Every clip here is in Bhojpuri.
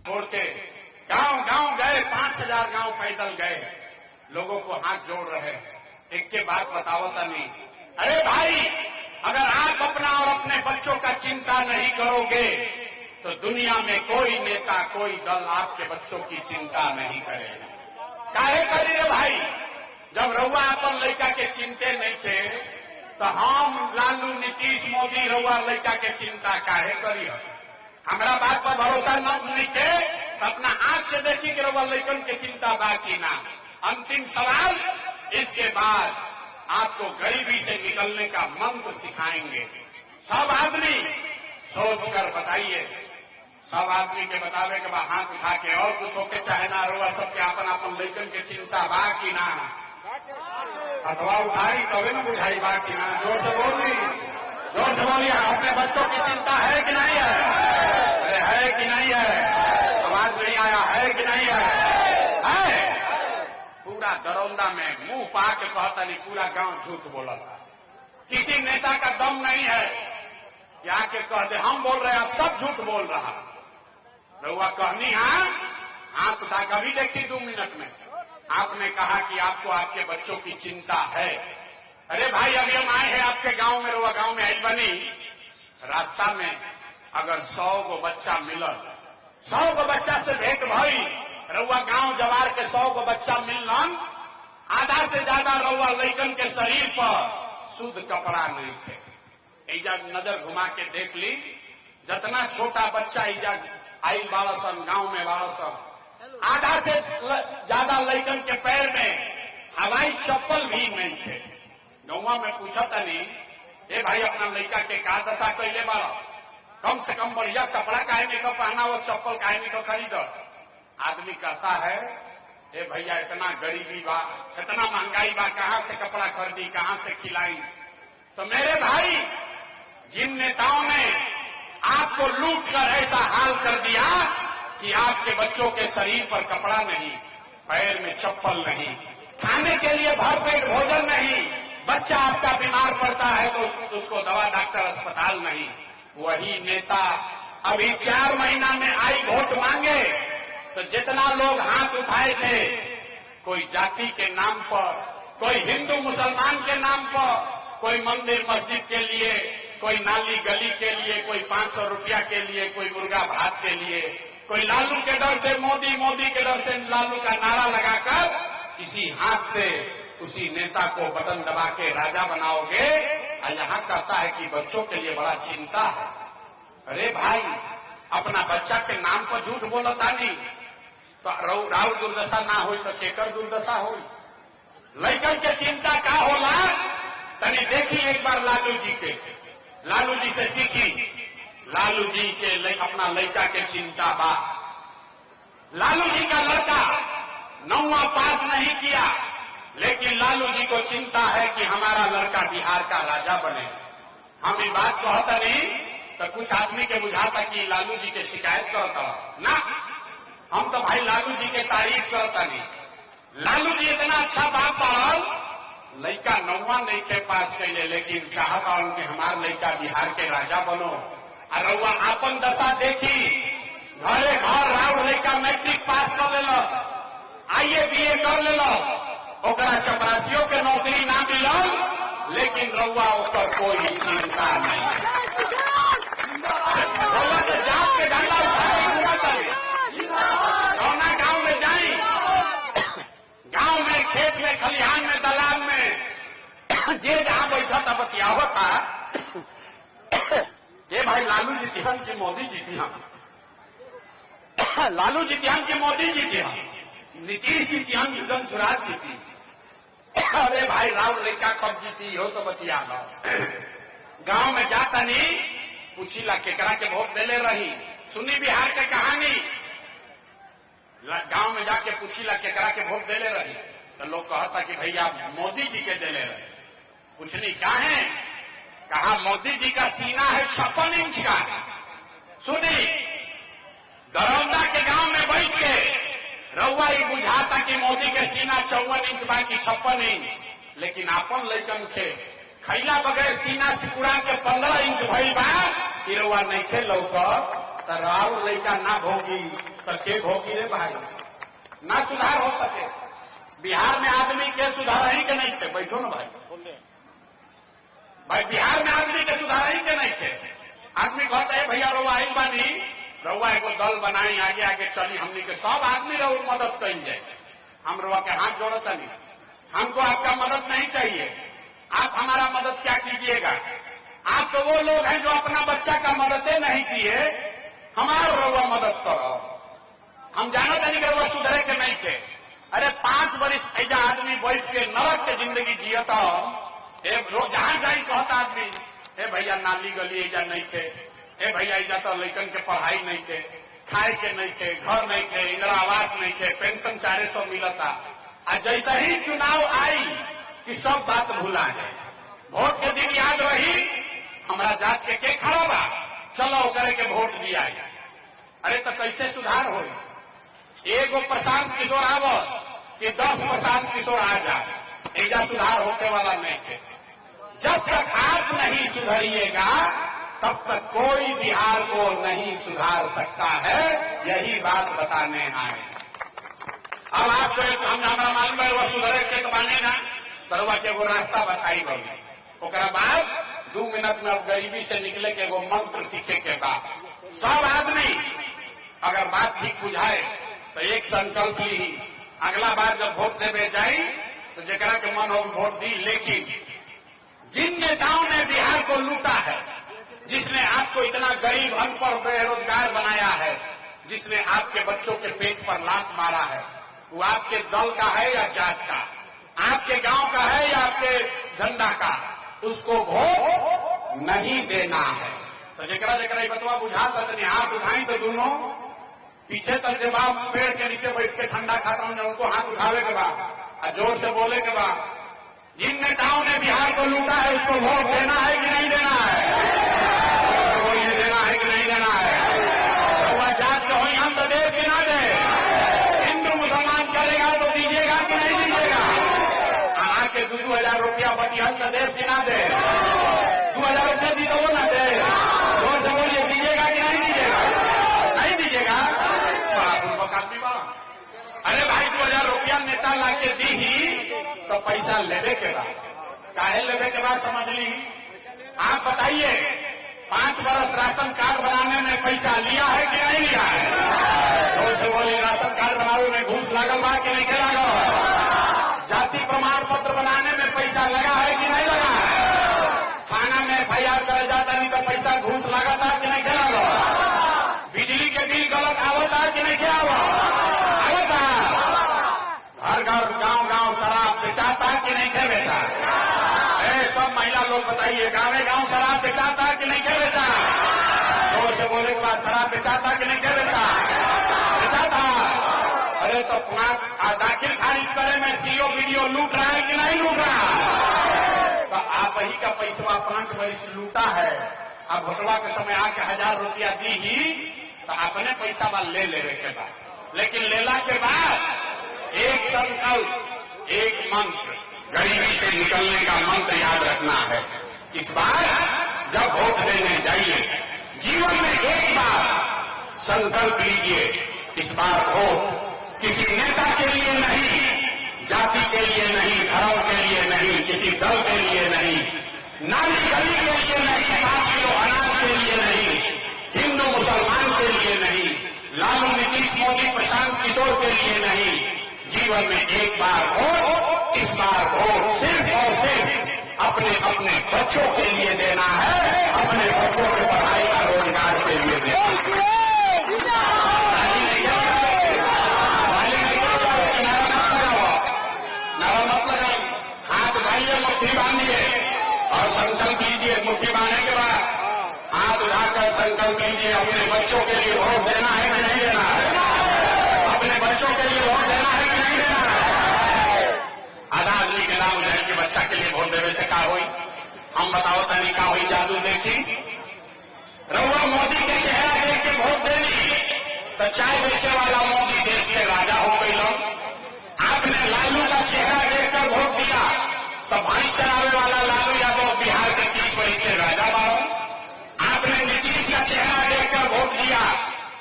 छोड़ के गांव गांव गए, 5000 गांव पैदल गए, लोगों को हाथ जोड़ रहे हैं। एक के बात बताओ नहीं, अरे भाई अगर आप अपना और अपने बच्चों का चिंता नहीं करोगे तो दुनिया में कोई नेता कोई दल आपके बच्चों की चिंता नहीं करेगा। काहे करी रे भाई, जब रउआ अपन लड़का के चिंते नहीं थे तो हम लालू नीतीश मोदी रउआ लड़का के चिंता काहे करी। हमारा बात पर भरोसा नहीं थे तो अपना आंख से देखी कि रउआ लड़कन के चिंता बाकी ना। अंतिम सवाल, इसके बाद आपको गरीबी से निकलने का मंत्र सिखाएंगे। सब आदमी सोच कर बताइए, सब आदमी के बतावे के बाद हाथ उठा के और कुछ होके चाहे ना रुआ, सबके अपन अपन लड़कन के चिंता बा कि ना। अथवा उठाई तभी ना बुझाई बा कि ना। जोर से बोली, जोर से बोलिए, अपने बच्चों की चिंता है कि नहीं है? अरे है कि नहीं है? आवाज नहीं आया, है कि नहीं है? पूरा दरौंदा में मुंह पा के कहता नहीं, पूरा गांव झूठ बोला था। किसी नेता का दम नहीं है कि आके कह दे हम बोल रहे हैं, आप सब झूठ बोल रहा। रउआ कहनी हाथ उठा कभी देखी 2 मिनट में आपने कहा कि आपको आपके बच्चों की चिंता है। अरे भाई अभी हम आए हैं आपके गांव में, रउआ गांव में आई बनी, रास्ता में अगर 100 गो बच्चा मिलल, 100 गो बच्चा से भेंट भई, रउआ गांव जवार के 100 गो बच्चा मिलन, आधा से ज्यादा रउआ लड़कन के शरीर पर शुद्ध कपड़ा नहीं थे। इजा नजर घुमा के देख ली, जितना छोटा बच्चा इजा आई बाड़सन गांव में बाड़सन, आधा से ज्यादा लड़कन के पैर में हवाई चप्पल भी नहीं थे। गौवा में पूछा था नहीं, ए भाई अपना लड़का के का दशा कैले बाड़ा, कम से कम बढ़िया कपड़ा काहे नहीं को पहना, वो चप्पल काहे नहीं को खरीद। आदमी कहता है, ए भैया इतना गरीबी बा, इतना महंगाई बा, कहां से कपड़ा खरीदी, कहां से खिलाई। तो मेरे भाई, जिन नेताओं ने आपको लूट कर ऐसा हाल कर दिया कि आपके बच्चों के शरीर पर कपड़ा नहीं, पैर में चप्पल नहीं, खाने के लिए भरपेट भोजन नहीं, बच्चा आपका बीमार पड़ता है तो उसको दवा डॉक्टर अस्पताल नहीं, वही नेता अभी 4 महीना में आई वोट मांगे तो जितना लोग हाथ उठाए थे, कोई जाति के नाम पर, कोई हिंदू मुसलमान के नाम पर, कोई मंदिर मस्जिद के लिए, कोई नाली गली के लिए, कोई 500 रुपया के लिए, कोई मुर्गा भात के लिए, कोई लालू के डर से मोदी, मोदी के डर से लालू का नारा लगाकर इसी हाथ से उसी नेता को बटन दबा के राजा बनाओगे। और यहां कहता है कि बच्चों के लिए बड़ा चिंता है। अरे भाई अपना बच्चा के नाम पर झूठ बोलता नहीं तो राउर दुर्दशा ना हो तो केकर दुर्दशा हो। लड़कन के चिंता का होला तनी देखी एक बार लालू जी के, लालू जी से सीखी। लालू जी के अपना लड़का के चिंता बा। लालू जी का लड़का 9वां पास नहीं किया, लेकिन लालू जी को चिंता है कि हमारा लड़का बिहार का राजा बने। हम ये बात कहता नहीं तो कुछ आदमी के बुझाता कि लालू जी के शिकायत करता ना, हम तो भाई लालू जी के तारीफ करता नहीं। लालू जी इतना अच्छा बाप पढ़ल, लड़का 9वां नहीं के पास कैले, लेकिन चाहता उनके हमार लड़का बिहार के राजा बनो। और रउआ आपन दशा देखी, घरे घर राउर लड़का मैट्रिक पास कर लेलस, आईए बीए कर लेलस, ओकरा चपरासियों के नौकरी ना मिलल, लेकिन रउआ ओकर कोई चिंता नहीं। रउआ के जात के झंडा उठा के घूमता है। कौना गांव में जाई, गांव में, खेत में, खलिहान में, दलान में, जे जहां बैठा था बतियावत था, ये भाई लालू जीतिहन की मोदी जीतिहन, लालू जीतिहन की मोदी जीतिहन, नीतीश जीतिहन की जन स्वराज जीती। अरे भाई राउर लड़का कब जीती हो तो बतिया लो। गांव में जाता नहीं, पूछीला केकरा के वोट देले रही, सुनी बिहार के कहानी। गांव में जाके पूछीला केकरा के वोट देले रही तो लोग कहता कि भैया मोदी जी के देले रहे। पूछनी काहे, कहा मोदी जी का सीना है 56 इंच का। सुनी, दरौंदा के गांव में बैठ के रउआ ही बुझाता कि मोदी के सीना 54 इंच बा कि 56 इंच, लेकिन अपन लड़कन के खैला बगैर सीना सिकुड़ा के 15 इंच भइल बा। रउआ नहीं खे लौकत तो राहुल लड़का ना भोगी तो के भोगी रे भाई, ना सुधार हो सके। बिहार में आदमी के सुधार ही के नहीं थे, बैठो ना भाई, भाई बिहार में आदमी के सुधार ही के नहीं थे। आदमी कहता है भैया रउआ आई बानी, रउआ एगो दल बनाई, आगे आगे चली, हमनी के सब आदमी रउआ मदद करी जाए। हम रउआ के हाथ जोड़ता नहीं, हमको आपका मदद नहीं चाहिए, आप हमारा मदद क्या कीजिएगा। आप तो वो लोग हैं जो अपना बच्चा का मदद नहीं किए, हमारा रउआ मदद करो। हम जानते नहीं कि रउआ सुधरे के नहीं थे। अरे 5 वर्ष ऐसा आदमी बैठ के नरक के जिंदगी जियता, रोज जहां जाई कहता आदमी, हे भैया नाली गली ऐजा नहीं थे, हे भैया ऐजा तो लड़कन के पढ़ाई नहीं थे, खाए के नहीं थे, घर नहीं थे, इंदिरा आवास नहीं थे, पेंशन 400 मिलता। आज जैसा ही चुनाव आई कि सब बात भुला गए। वोट के दिन याद रही हमारा जात के खड़ा बा, चलो करे के वोट दिया। अरे तो कैसे सुधार हो? एगो प्रशांत किशोर आवस कि 10 प्रशांत किशोर आ जा, ऐजा सुधार होने वाला नहीं थे। जब तक आप नहीं सुधरिएगा तब तक कोई बिहार को नहीं सुधार सकता है, यही बात बताने आए। अब आपको हमारा मालूम है वो सुधरे के तो माने ना, तरवा के वो रास्ता बताई गई। ओकरा बाद 2 मिनट में अब गरीबी से निकले के वो मंत्र सीखे के बाद सब आदमी अगर बात ठीक बुझाए तो एक संकल्प ली, अगला बार जब वोट देवे जाए तो जरा के मन हो वोट दी। लेकिन जिन नेताओं ने बिहार को लूटा है, जिसने आपको इतना गरीब अनपढ़ बेरोजगार बनाया है, जिसने आपके बच्चों के पेट पर लात मारा है, वो आपके दल का है या जात का, आपके गांव का है या आपके झंडा का, उसको वोट नहीं देना है। तो जरा जरा बतवा बुझा तक हाथ उठाई तो दोनों पीछे तक जवाब, पेड़ के नीचे बैठ के ठंडा खाता हूं, उनको हाथ उठावे के बाद और जोर से बोले के बाद, जिन नेताओं ने बिहार को लूटा है उसको वोट देना है कि नहीं देना है? वो ये देना है कि नहीं देना है? तो वह जात जो हुई हम तो दे कि ना दे? हिंदू मुसलमान करेगा तो दीजिएगा कि नहीं दीजिएगा? आके 2-2 रुपया बटी हम तो दे कि ना दे? 2000 रुपया दी तो वो ना दे? जोर से बोलिए, दीजिएगा कि नहीं दीजिएगा? नहीं दीजिएगा आदमी बड़ा। अरे भाई 2000 रुपया नेता लाके दी ही तो पैसा लेवे के बाद, काहे लेवे के बाद समझ ली। आप बताइए 5 वर्ष राशन कार्ड बनाने में पैसा लिया है कि नहीं लिया है? जोर से बोलिए, राशन कार्ड बनाने में घूस लागल बा कि नहीं के लागल? जाति प्रमाण पत्र बनाने में पैसा लगा है कि नहीं लगा है? थाना में FIR करे जाता नहीं तो पैसा घूस लागता कि नहीं के लागल? बिजली के बिल गलत आवता कि नहीं के आवता? घर घर गांव गांव शराब बेचाता कि नहीं के बेचा? सब महिला लोग बताइए, गाँव शराब बेचाता कि नहीं के बेचा? जोर से बोले के बाद शराब बेचाता कि नहीं के बेचा? बेचाता। अरे तो दाखिल खारिज करे में CO BDO लूट रहा है कि नहीं लूट रहा? तो आप ही का पैसा 5 वर्ष लूटा है, अब भोटवा के समय आके 1000 रुपया दी ही तो अपने पैसा बा ले लेवे के बाद। लेकिन लेला के बाद एक संकल्प, एक मंत्र, गरीबी से निकलने का मंत्र याद रखना है। इस बार जब वोट देने जाइए, जीवन में एक बार संकल्प लीजिए, इस बार वोट किसी नेता के लिए नहीं, जाति के लिए नहीं, धर्म के लिए नहीं, किसी दल के लिए नहीं, नाली गली के लिए नहीं, 5 किलो अनाज के लिए नहीं, हिंदू मुसलमान के लिए नहीं, लालू नीतीश मोदी प्रशांत किशोर के लिए नहीं। जीवन में एक बार वोट, इस बार वोट सिर्फ और सिर्फ अपने अपने बच्चों के लिए देना है, अपने बच्चों के पढ़ाई का रोजगार के लिए देना है। नारा मत लगाओ, हाथ उठाइए, मुट्ठी बांधिए और संकल्प लीजिए। मुट्ठी बांधने के बाद हाथ उठाकर संकल्प लीजिए, अपने बच्चों के लिए वोट देना है कि नहीं देना है? अपने बच्चों के लिए वोट देना है कि नहीं देना है? आधा आदमी के नाम उजाइल के बच्चा के लिए वोट देवे से का हुई? हम बताओ तनी का हुई? जादू देखी रउआ मोदी के चेहरा देख के वोट देनी तो चाय बेचे वाला मोदी देश के राजा हो गई। लोग आपने लालू का चेहरा देखकर वोट दिया तो भैंस चरावे वाला लालू यादव बिहार के 30 वर्ष से राजा बारो। आपने नीतीश का चेहरा देखकर वोट दिया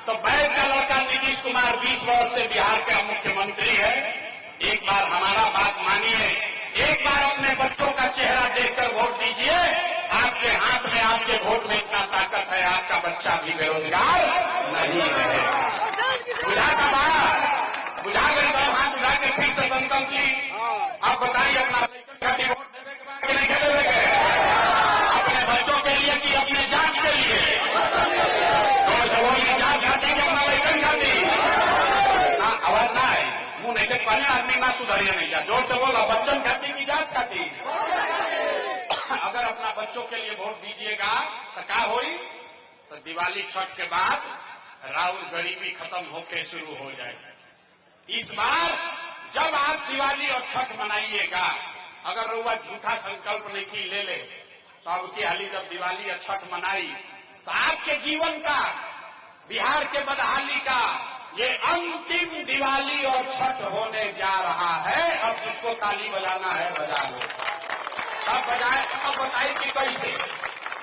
तो बैग का लड़का नीतीश कुमार 20 वर्ष से बिहार का मुख्यमंत्री है। एक बार हमारा बात मानिए, एक बार अपने बच्चों का चेहरा देखकर वोट दीजिए। आपके हाथ में, आपके वोट में इतना ताकत है, आपका बच्चा भी बेरोजगार नहीं रहेगा। बुझा का बात, बुझा गए तो हाथ उठा के फिर से संकल्प ली। अब बताइए अपना घटी वोट देवे के बाद नहीं देवे के, अपने बच्चों के लिए कि अपने जात के लिए? तो जब वो ये जात खाती कि अपना लड़कन खाती ना, आवाज ना है, मुंह नहीं देख पाने आदमी ना सुधरिए नहीं जा, जोर से बोला, बच्चन खाती की जात खाती? अगर अपना बच्चों के लिए वोट दीजिएगा तो क्या होई? तो दिवाली छठ के बाद राउर गरीबी खत्म होके शुरू हो जाएगी। इस बार जब आप दिवाली और छठ मनाइएगा, अगर रुआ झूठा संकल्प नहीं ले ले तो अब की हाली जब दिवाली और छठ मनाई तो आपके जीवन का, बिहार के बदहाली का ये अंतिम दिवाली और छठ होने जा रहा है। अब जिसको ताली बजाना है बजा लो, कब बजाए, कब बताइए कि कैसे,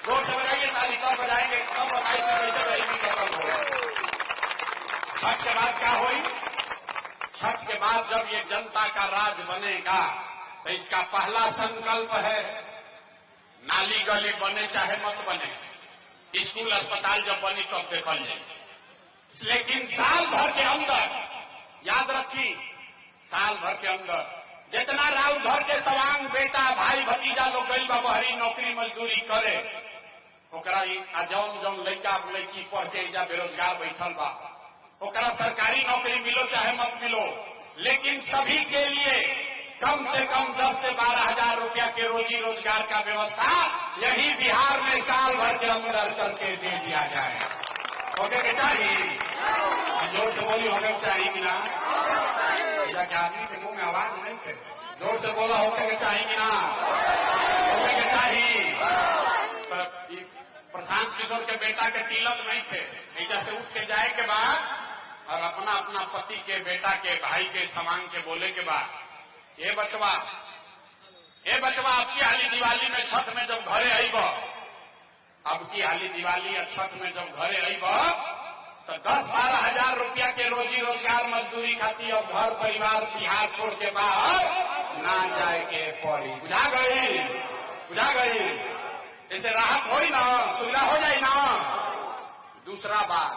जोर से बजाइए ताली, कब बजाएंगे, कब बताइए कि कैसे गरीबी खत्म हो। छठ के बाद क्या हुई? छठ के बाद जब ये जनता का राज बनेगा तो इसका पहला संकल्प है, नाली गली बने चाहे मत बने, स्कूल अस्पताल जब बनी तब देखल जाए, लेकिन साल भर के अंदर, याद रखी, साल भर के अंदर जितना राउर घर के सवांग बेटा भाई भतीजा लोग गई बा बहरी नौकरी मजदूरी करे, ओकरा जौन जौन लड़का लड़की पढ़ के जा बेरोजगार बैठल बा, ओकरा सरकारी नौकरी मिलो चाहे मत मिलो, लेकिन सभी के लिए कम से कम 10 से 12 हजार रुपया के रोजी रोजगार का व्यवस्था यही बिहार में साल भर के अंदर करके दे दिया जाए। होके के चाहिए, जोर से बोली, होके के चाहिए कि ना? क्या आदमी के मुंह में आवाज नहीं थे, जोर से बोला, होके के चाहिए कि ना? होके के चाहिए। प्रशांत किशोर के बेटा के तिलक नहीं थे, ऐसा से उठ के जाए के बाद और अपना अपना पति के बेटा के भाई के समान के बोले के बाद, ये बचवा अब की हाली दिवाली में छठ में जब घरे आईब, अब की हाली दिवाली और छठ में जब घरे आईब तो 10-12 हजार रुपया के रोजी रोजगार मजदूरी खाती और घर परिवार बिहार छोड़ के बाहर ना जाए के पड़ी। बुझा गई, बुझा गई, इसे राहत हो ना, सुविधा हो जाए ना। दूसरा बात,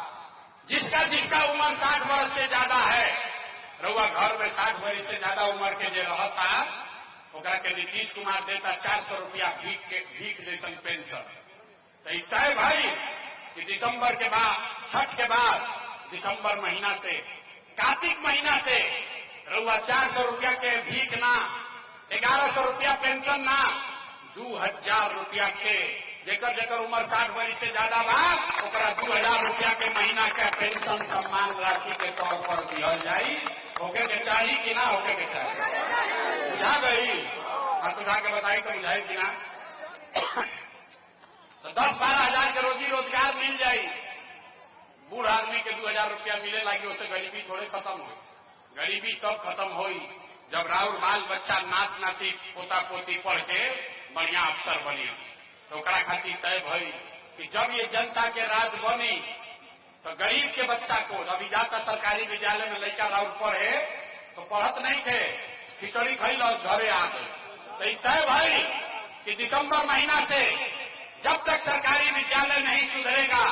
जिसका जिसका उम्र 60 वर्ष से ज्यादा है, रउआ घर में 60 वर्ष से ज्यादा उम्र के जो रहता, ओकरा के नीतीश कुमार देता 400 रुपया भीख जैसन पेंशन। तो तय भाई कि दिसंबर के बाद, छठ के बाद, दिसंबर महीना से, कार्तिक महीना से रउआ 400 रुपया के भीख ना, 1100 रुपया पेंशन ना, 2000 रुपया के, जेकर उम्र 60 वर्ष से ज्यादा बा, ओकरा 2000 रुपया के महीना का पेंशन सम्मान राशि के तौर पर दिया जाये। होके के चाहिए कि ना? होके के चाहिए। बुझा गई? हाथ उठा के बताई तो बुझाई कि ना? तो 10-12 हजार के रोजी रोजगार मिल जाये, बूढ़ आदमी के 2000 रुपया मिले लगी, उससे गरीबी थोड़े खत्म हो। गरीबी तब खत्म हुई जब राउर बाल बच्चा नात नाती पोता पोती पढ़ के बढ़िया अफसर बनी। तो ओकरा खातिर तय भई कि जब ये जनता के राज बनी तो गरीब के बच्चा को, अभी जाता सरकारी विद्यालय में लड़का राउर पढ़े तो पढ़त नहीं थे, खिचड़ी खैल घरे आ गए। तो तय भई कि दिसंबर महीना से जब तक सरकारी विद्यालय नहीं सुधरेगा,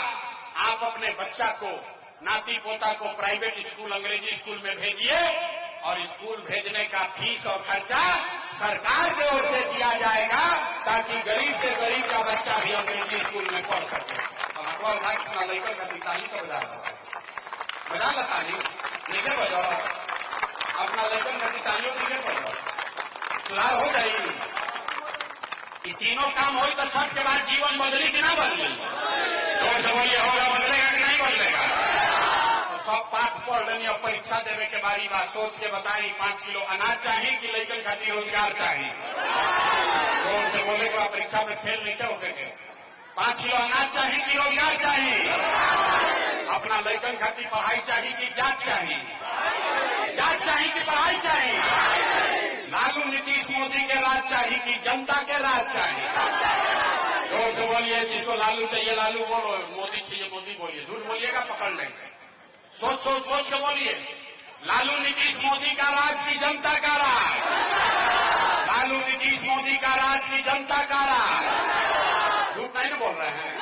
आप अपने बच्चा को, नाती पोता को प्राइवेट स्कूल, अंग्रेजी स्कूल में भेजिए और स्कूल भेजने का फीस और खर्चा सरकार की ओर से दिया जाएगा, ताकि गरीब से गरीब का बच्चा भी अंग्रेजी स्कूल में पढ़ सके। और भाई अपना लेकर का ताली तो बजा ला ताली, नीचे बजाओ, अपना लेकर का तालियों नीचे बजाओ, सुधार हो जाएगी। ये तीनों काम हो तो छठ के बाद जीवन बदली कि ना बदली? जोर से बोलिए, होगा, बदलेगा कि नहीं बदलेगा? तो सब पाठ पढ़ लेनी और परीक्षा देने के बारी बात सोच के बताई, 5 किलो अनाज चाहिए कि लड़कन खातिर रोजगार चाहिए? जोर से बोले तो परीक्षा में फेल नहीं क्या होके? 5 किलो अनाज चाहिए कि रोजगार चाहिए? अपना लड़कन खातिर पढ़ाई चाहिए कि जात चाहिए? जात चाहिए कि पढ़ाई चाहिए? लालू नीतीश मोदी के राज चाहिए कि जनता के राज चाहिए? जोर से बोलिए, जिसको लालू चाहिए लालू बोलो, मोदी चाहिए मोदी बोलिए, झूठ बोलिएगा पकड़ लेंगे। सोच सोच सोच के बोलिए। लालू नीतीश मोदी का राज की जनता का राज, लालू नीतीश मोदी का राज की जनता का राज। झूठ नहीं ना बोल रहे हैं?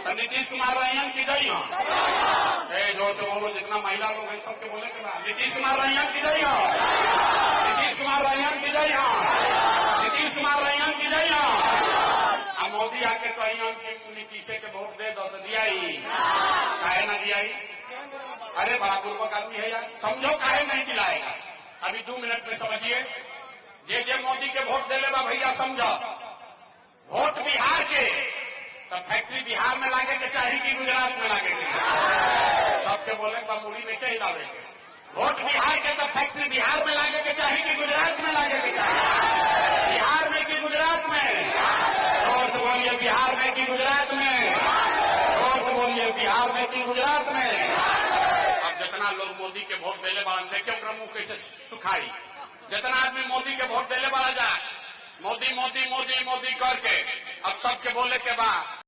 तो नीतीश कुमार रैयन की जय हो, जोर से बोलो, जितना महिला लोग हैं सबके बोले के बाद नीतीश कुमार रैयन की जय हो, नीतीश कुमार रैयन की जय हो, नीतीश कुमार रैयन की जय हो। अब मोदी आके कहिए कि नीतीश के वोट दे दो, तो दिया ही काहे ना दिया ही? अरे बड़ा पूर्वक आदमी है यार, समझो काहे नहीं दिलाएगा। अभी 2 मिनट में समझिए। जे मोदी के वोट दे लेगा भैया समझो, वोट बिहार के तो फैक्ट्री बिहार में लागे के चाहिए कि गुजरात में लागे के चाहिए? सबके बोले बमूरी में क्या हिलावे के? वोट बिहार के तो फैक्ट्री बिहार में लागे के चाहिए कि गुजरात में लागे के चाहिए? बिहार में कि गुजरात में? जोर से बोलिए, बिहार में कि गुजरात में? जोर से बोलिए, बिहार में कि गुजरात में? अब जितना लोग मोदी के वोट देने वाला देखे ओकरा मुंह कैसे सुखाई। जितना आदमी मोदी के वोट देने वाला जा मोदी मोदी मोदी मोदी करके अब सबके बोले के बाद